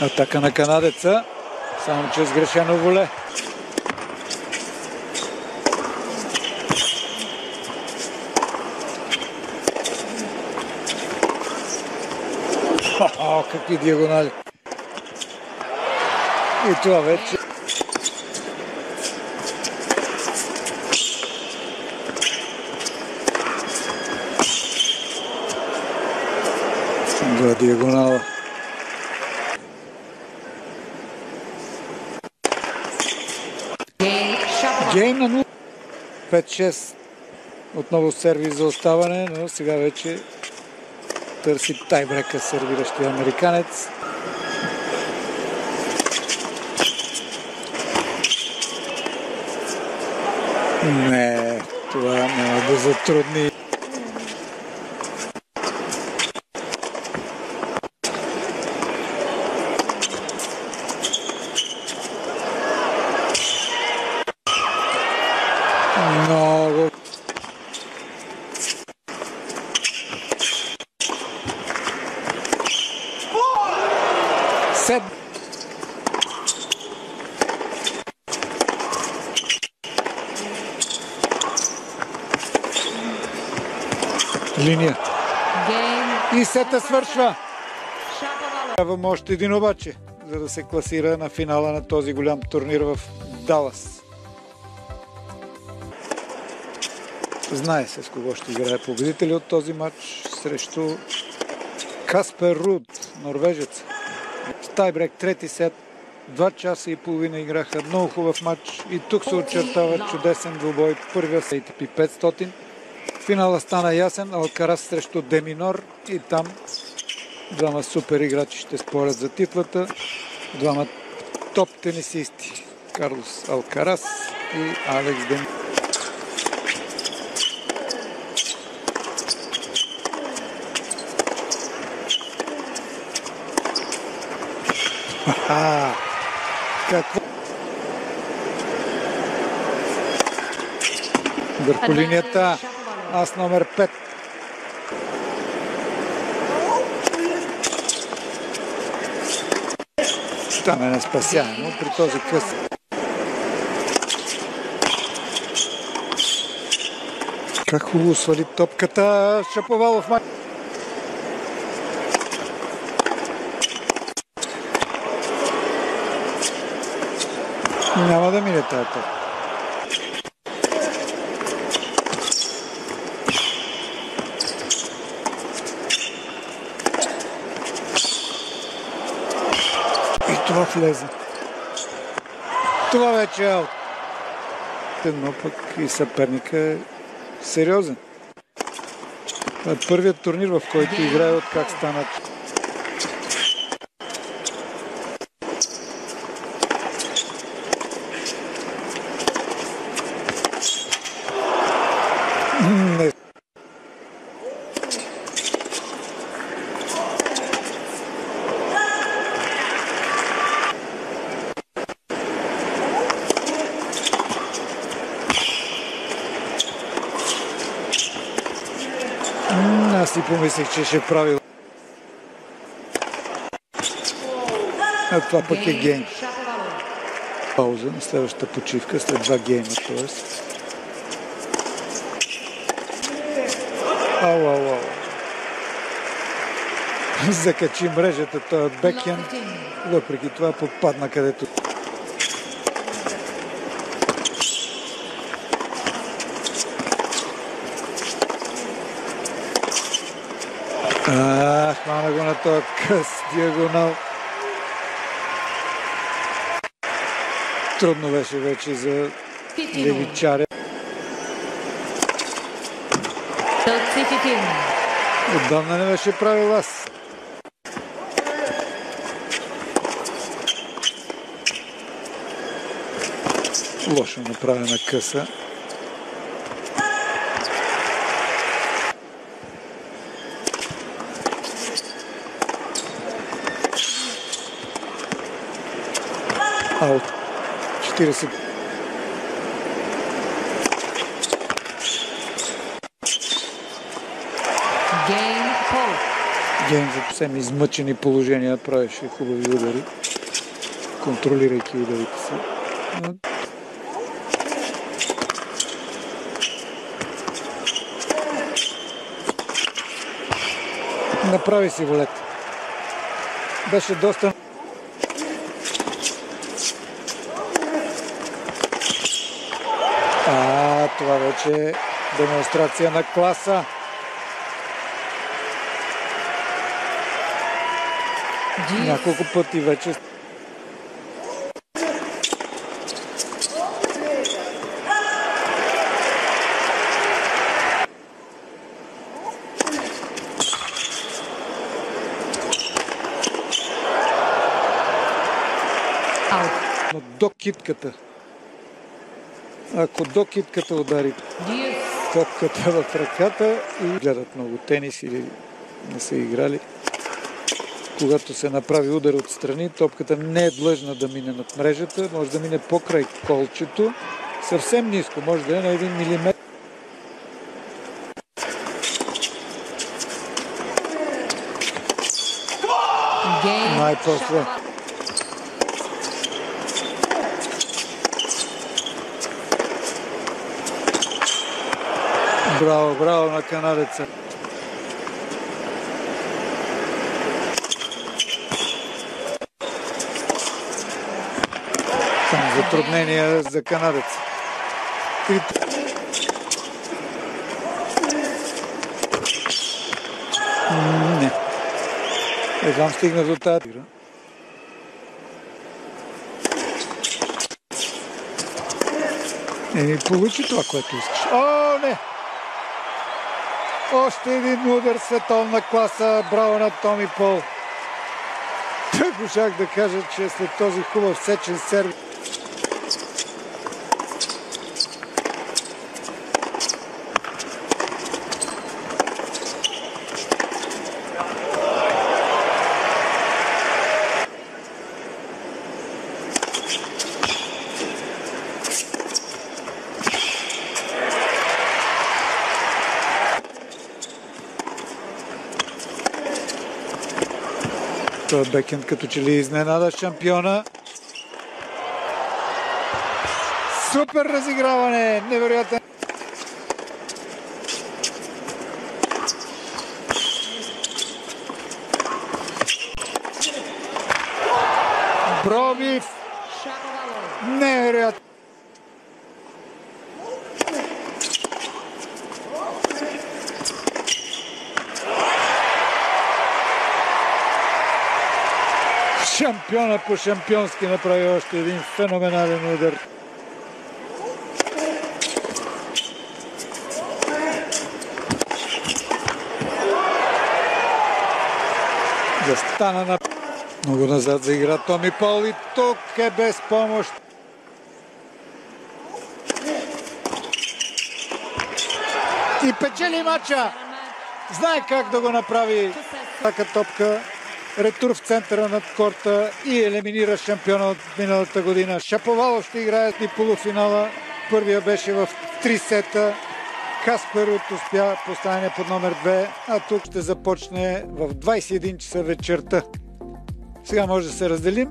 Атака на канадеца, само че сгрешено воле. Какви диагонали! И това вече... Два диагонала. Гейм на 0. 5-6. Отново сервис за оставане, но сега вече търси тайбрека сервиращия американец. Не, това няма да затрудни. Много. Сет. Линия. И сета свършва. Трябва още един обаче, за да се класира на финала на този голям турнир в Далас. Знае се с кого ще играе победители от този матч срещу Каспер Руд, норвежец. Тайбрек, трети сет, 2 часа и половина играха, много хубав матч и тук се очертава чудесен двубой, първия с ATP 500. Финала стана ясен, Алкарас срещу Деминор и там двама супер играчи ще спорят за титлата, двама топ тенисисти, Карлос Алкарас и Алекс Деминор. Какво? Върху линията, ас номер 5. Там е неспасяемо при този къс. Как хубаво свали топката Шаповалов. Няма да мине тази топ. И това влезе. Това вече е аут. Но пък и съперника е сериозен. Това е първият турнир, в който играе от как станат. Не. Аз си помислих, че ще прави. А това пък е гейм. Пауза на следващата почивка след 2 гейма, т.е. Ау. Закачи мрежата този бекхенд, въпреки това попадна където. Хвана го на този къс диагонал. Трудно беше вече за левичаря. Отдавна не беше правил аз. Лошо направена къса. Аут. 40. Game за съвсем измъчени положения правеше хубави удари, контролирайки ударите си. Направи си волет. Беше доста... Това вече е демонстрация на класа. Няколко пъти вече. Но до китката. Ако до китката удари топката в ръката и гледат много тенис или не са играли, когато се направи удар отстрани, топката не е длъжна да мине над мрежата, може да мине покрай колчето, съвсем ниско, може да е на 1 милиметр. Най-после. Браво, браво на канадеца. Там затруднения за канадец. Не. Едвам стигна до тази. Получи това, което искаш. О, не! Още един удар световна класа. Браво на Томи Пол. Тък можах да кажа, че след този хубав сечен сервис. Това бекенд като че ли изненада шампиона. Супер разиграване! Невероятен! Брови! Невероятен! Шампиона по шампионски направи още един феноменален удар. Застана на... Много назад заигра Томи Пол и тук е без помощ. И печели мача. Знае как да го направи. Така топка. Ретур в центъра над корта и елиминира шампиона от миналата година. Шаповалов ще играе и полуфинала. Първия беше в 3 сета. Каспер Руд успя поставяне под номер 2, а тук ще започне в 21 часа вечерта. Сега може да се разделим.